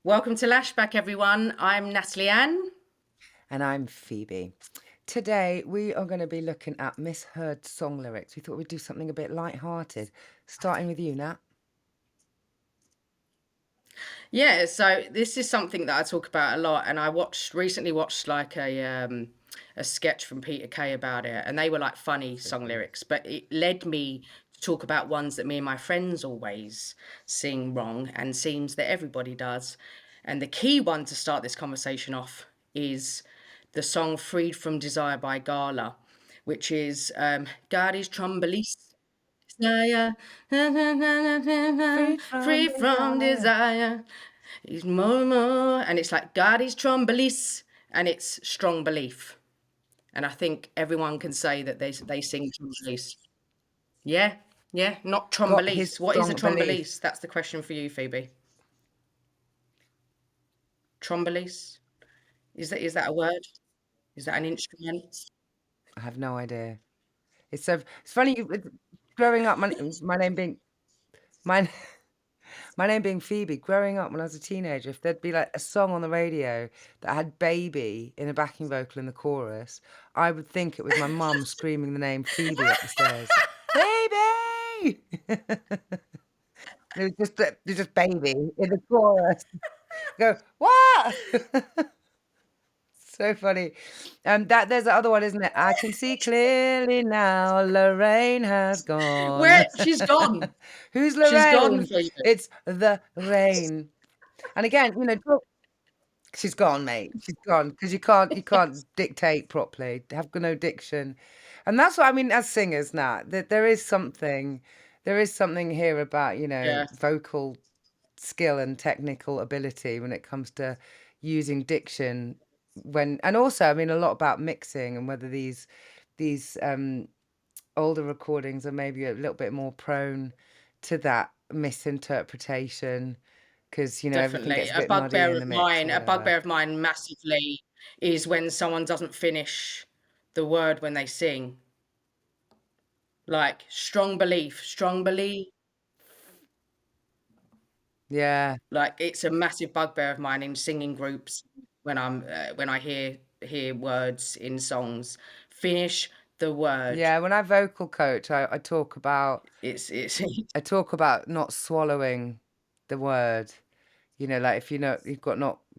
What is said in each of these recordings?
Welcome to Lashback, everyone. I'm Natalyan. And I'm Phoebe. Today we are going to be looking at misheard song lyrics. We thought we'd do something a bit light-hearted, starting with you, Nat. Yeah, so this is something that I talk about a lot, and I recently watched like a sketch from Peter Kay about it, and they were like funny So song good. lyrics, but it led me to talk about ones that me and my friends always sing wrong, and seems that everybody does. And the key one to start this conversation off is the song "Freed from Desire" by Gala, which is "God is Trombolese." Desire, Freed from free from desire. desire. He's more, and it's like God is trombolis, and it's strong belief. And I think everyone can say that they sing trombolis. Yeah, yeah, not Got his trombolis. What is a strong belief. trombolis? That's the question for you, Phoebe. Trombolis? Is that a word? Is that an instrument? I have no idea. It's funny. Growing up, my name being my my name being Phoebe. Growing up when I was a teenager, if there'd be like a song on the radio that had "baby" in a backing vocal in the chorus, I would think it was my mum screaming the name Phoebe up the stairs. Baby! It was just baby in the chorus. Go, "What?" So funny. That there's the other one, isn't it? "I can see clearly now, Lorraine has Where gone." she's gone. Who's She's gone, Lorraine? Phoebe. It's the rain. And again, she's gone, mate. She's gone because you can't dictate properly, have no diction. And that's what I mean as singers, Nat, that there is something here about, Yeah, vocal skill and technical ability when it comes to using diction and also, I mean, a lot about mixing and whether these older recordings are maybe a little bit more prone to that misinterpretation because, everything definitely. gets a bit muddy in the mix or A whatever. bugbear of mine massively is when someone doesn't finish the word when they sing. Like strong belief. Yeah. Like it's a massive bugbear of mine in singing groups when I hear words in songs. Finish the word. Yeah, when I vocal coach, It's I talk about not swallowing the word. Like if you've not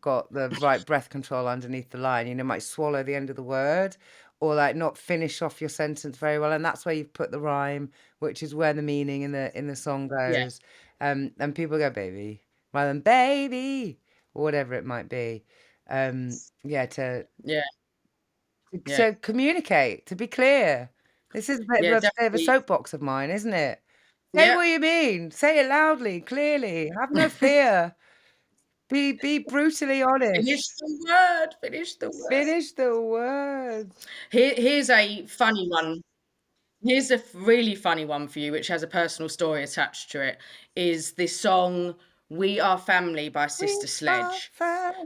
got the right breath control underneath the line, might swallow the end of the word or like not finish off your sentence very well. And that's where you've put the rhyme, which is where the meaning in the song yeah, goes. And people go baby rather than baby or whatever it might be. Yeah, yeah, yeah, to communicate, to be clear. This is yeah, a bit of a definitely. soapbox of mine, isn't it? Say Yeah. what you mean. Say it loudly, clearly. Have no fear. Be brutally Finish honest. the word. Finish the word. Finish the words. Here's a funny one. Here's a really funny one for you, which has a personal story attached to it. Is the song "We Are Family" by We Sister are Sledge.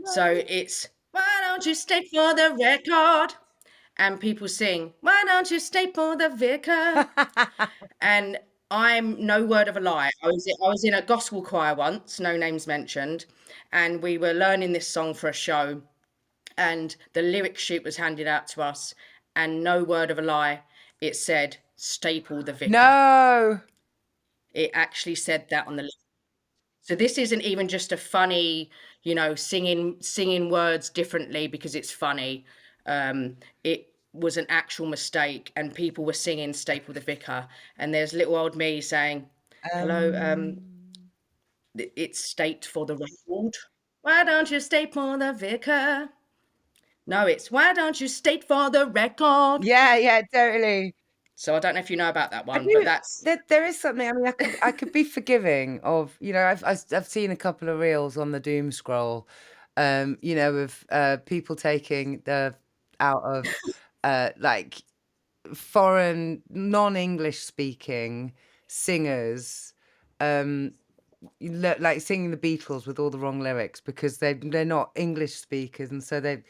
So family. it's "Why don't you stay for the record?" And people sing, "Why don't you stay for the vicar?" And I'm no word of a lie. I was in a gospel choir once, no names mentioned, and we were learning this song for a show, and the lyric sheet was handed out to us, and no word of a lie, it said "Staple the vicar." No. It actually said that on the list. So this isn't even just a funny, singing words differently because it's funny. It was an actual mistake, and people were singing "Staple the Vicar," and there's little old me saying, "Hello, Um, it's state for the record. Why don't you state for the vicar?" No, it's "Why don't you state for the record?" yeah, yeah, totally. So I don't know if you know about that I one, but do. that's There is something. I mean, I could be forgiving of. I've seen a couple of reels on the doom scroll, of people taking the out of like foreign non-English speaking singers, um, like singing the Beatles with all the wrong lyrics because they're not English speakers, and so they're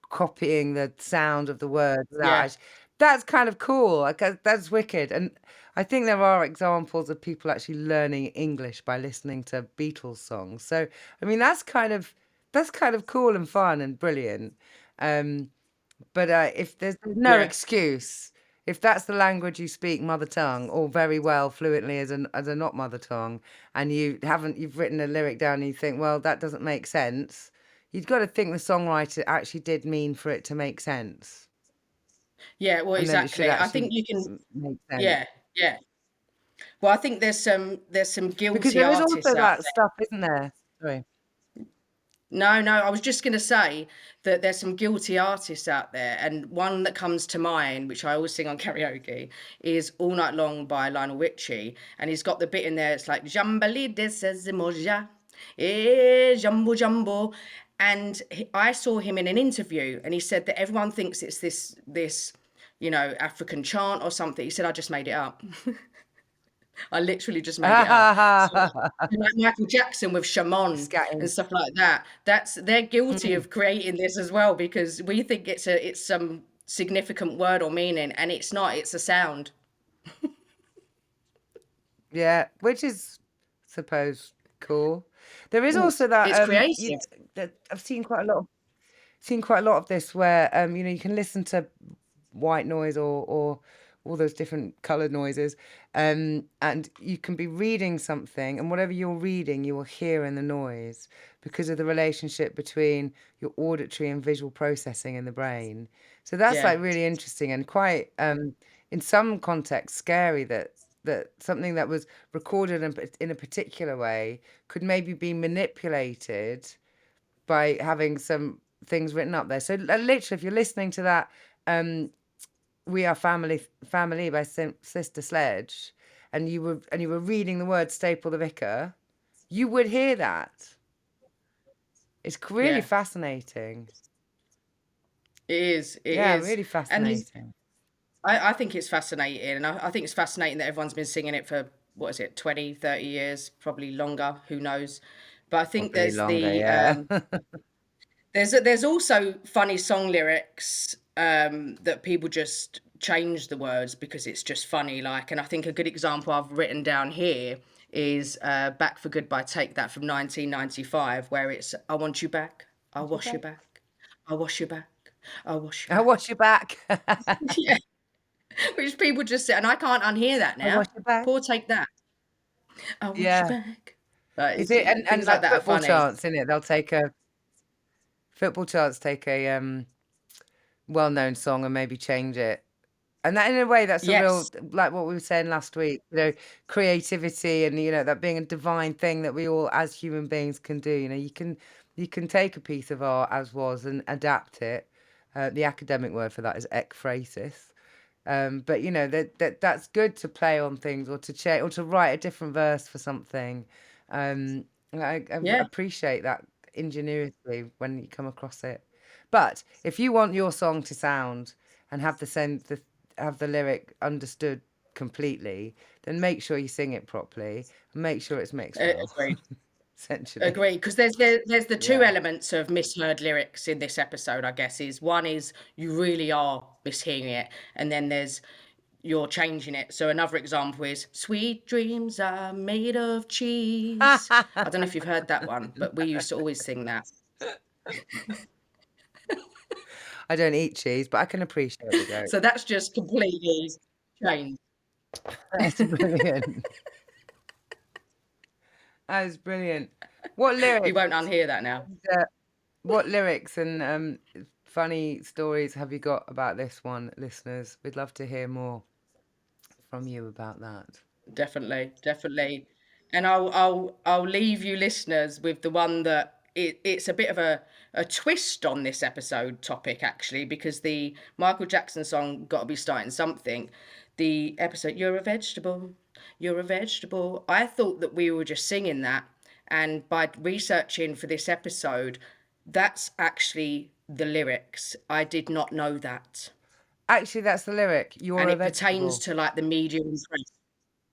copying the sound of the words without yeah, actually. that's kind of cool. Like, that's wicked. And I think there are examples of people actually learning English by listening to Beatles songs. So, I mean, that's kind of cool and fun and brilliant. Um, but if there's no Yeah. excuse, if that's the language you speak mother tongue or very well fluently as a not mother tongue, and you've written a lyric down and you think, well, that doesn't make sense, you've got to think the songwriter actually did mean for it to make sense, Yeah, well, and then it should exactly. I think actually you can. make sense. Yeah, yeah. Well, I think there's some Because guilty there is also artists out that stuff, isn't there? Sorry. No, no, I was just going to say that there's some guilty artists out there, and one that comes to mind, which I always sing on karaoke, is "All Night Long" by Lionel Richie, and he's got the bit in there. It's like "Jambali desesimoja, jumbo jumbo," and I saw him in an interview, and he said that everyone thinks it's this African chant or something. He said, "I just made it up." I literally just made it up. So, like Michael Jackson with Shamon and Scatting. stuff like that. They're guilty Mm. of creating this as well because we think it's some significant word or meaning, and it's not. It's a sound. Yeah, which is, suppose, cool. There is Mm. also that It's creative. that I've seen quite a lot of this where you can listen to white noise or all those different colored noises, and you can be reading something, and whatever you're reading you will hear in the noise because of the relationship between your auditory and visual processing in the brain. So that's Yeah, like really interesting and quite in some contexts scary that something that was recorded in a particular way could maybe be manipulated by having some things written up there. So literally, if you're listening to that, "We Are Family" by Sister Sledge, and you were reading the word Staple the Vicar, you would hear that. It's really yeah. fascinating. It is. It Yeah, is. really And fascinating. I think it's fascinating, and I think it's fascinating that everyone's been singing it for what is it, 20, 30 years, probably longer. Who knows? But I think Probably there's longer, the yeah. there's also funny song lyrics that people just change the words because it's just funny. Like, and I think a good example I've written down here is "Back for Good" by Take That from 1995, where it's "I want you back, I'll Wash your wash you back. back, I'll wash you back, I'll wash you I back." wash your back. Yeah, which people just say, and I can't unhear that I wash now. your back. Poor Take That, I'll wash you Yeah. back. Like, Is it and things like like that are football funny. chants, in it? They'll take a football chants take a well-known song and maybe change it. And that in a way, that's a real, Yes, like what we were saying last week, creativity and, that being a divine thing that we all as human beings can do. You can take a piece of art as was and adapt it. The academic word for that is ekphrasis. But that's good to play on things or to change or to write a different verse for something. I yeah. appreciate that ingenuity when you come across it. But if you want your song to sound and have the lyric understood completely, then make sure you sing it properly and make sure it's mixed well. Agreed. Essentially, Agree, because there's the two yeah. elements of misheard lyrics in this episode, I guess, is one is you really are mishearing it, and then there's you're changing it. So another example is "Sweet dreams are made of cheese." I don't know if you've heard that one, but we used to always sing that. I don't eat cheese, but I can appreciate the joke. So that's just completely changed. That's brilliant. That is brilliant. What You lyrics? won't unhear that now. Uh, what lyrics and funny stories have you got about this one, listeners? We'd love to hear more from you about that. Definitely, definitely. And I'll leave you listeners with the one that it's a bit of a twist on this episode topic actually, because the Michael Jackson song "Gotta Be Starting Something," the episode "You're a vegetable, you're a vegetable." I thought that we were just singing that, and by researching for this episode, that's actually the lyrics. I did not know that, Actually, that's the lyric. You're and a it pertains vegetable. to like the medium press.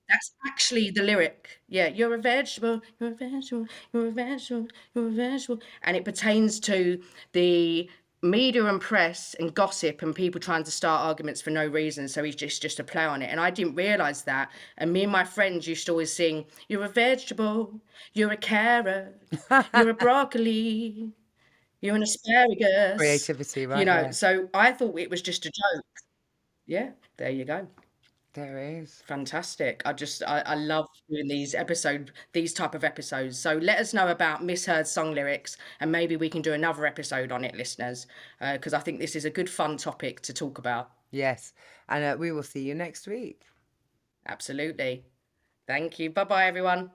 That's actually the lyric. Yeah, you're a vegetable, you're a vegetable, you're a vegetable, you're a vegetable. And it pertains to the media and press and gossip and people trying to start arguments for no reason. So he's just a play on it. And I didn't realise that. And me and my friends used to always sing, "You're a vegetable, you're a carrot, you're a broccoli, you're an asparagus." Creativity You right know, there. so I thought it was just a joke. Yeah, there you go. There is. Fantastic. I love doing these type of episodes. So let us know about misheard song lyrics and maybe we can do another episode on it, listeners, because I think this is a good fun topic to talk about. Yes. And we will see you next week. Absolutely. Thank you. Bye bye, everyone.